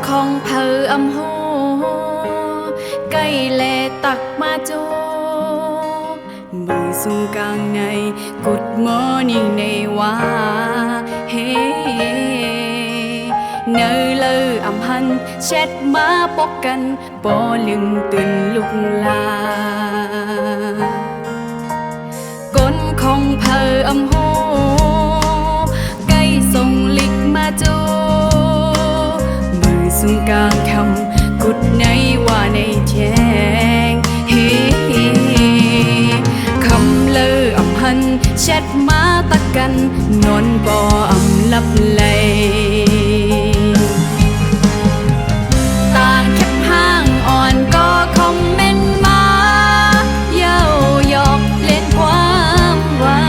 ของเพออำโหใกล้แลตักมาโจมือสูงกลางในกุดมอนี่ในว่าเฮเนอเลออำหันแชทมาปกกันบ่ลึงตื่นลุกลาก้นของเพออำโหใกล้ส่งลิกมาโจมือสูงกลางคำกุดในว่าในแจ้งเฮคำเลออำหันแชทมาตักกันนอนบ่อำลับไหลต่างแคบห้างอ่อนก็คอมเมนต์มาเย้าหยอกเล่นความหวา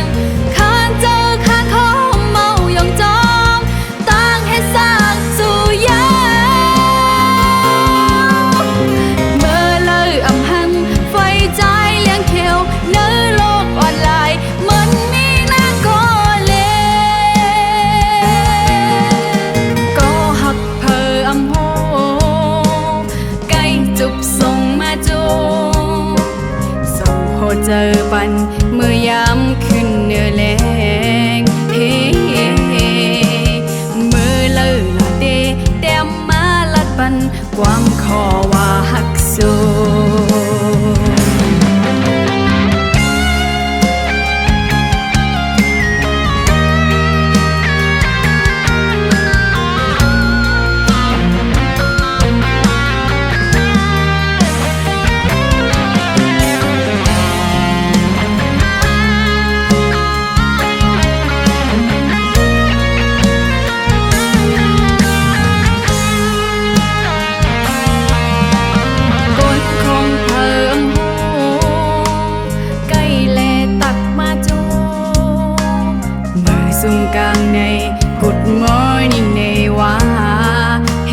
นข้านเจอข้านเขาเมายองจอมต่างให้สร้างสู่ยาเมื่อเลยอำหันไฟใจเลี้ยงเขียวเนื้อโลกออนไลน์มันมีนางก็เลก็หักเพออำโหใกล้จุบส่งมาจูส่งโหเจอปันเมื่อยามขึ้นเนื้อแรงเฮ้มือเลอละเดแต้มมาลัดปันความขอว่าหักสูสูงกลางใน Good Morning ในว่าเฮ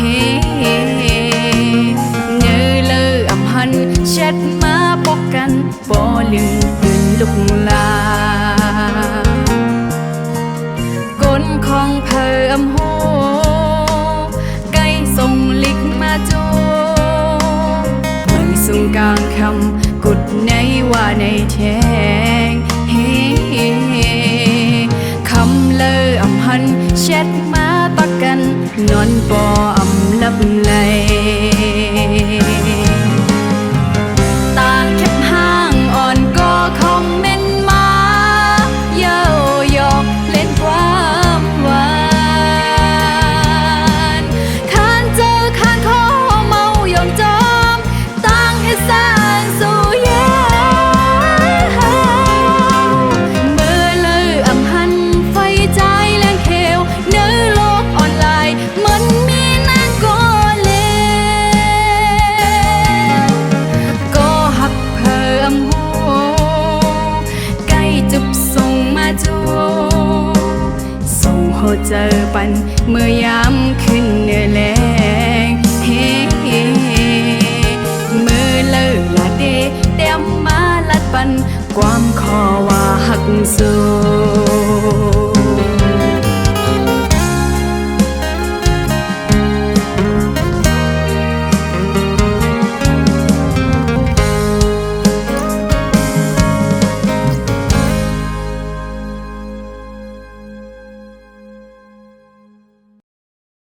เนื้อเลออำหันแชทมาปกกันบ่ลืมตื่นลุกลาก้นของเพออำโหใกล้ส่งลิกมาโจมือสูงกลางคำกุดในว่าในแทงเฮคำเลออำหันแชทมาตักกันนอนบ่อำลับไหลต่างแคบห้างอ่อนก็คอมเมนต์มาเย้าหยอกเล่นความหวานข้านเจอข้านขอเมายองจอมต่างให้สร้างสู่ยาเมื่อเลออำหันไฟใจแรงเขียวเนื้อโลกออนไลน์มันมีนางก็เลก็หักเพออำโหใกล้จุบส่งมาจูส่งโหเจอปันเมื่อยามขึ้นเนื้อแรงเฮมือเลอละเดแต้มมาลัดปันความขอว่าหักสู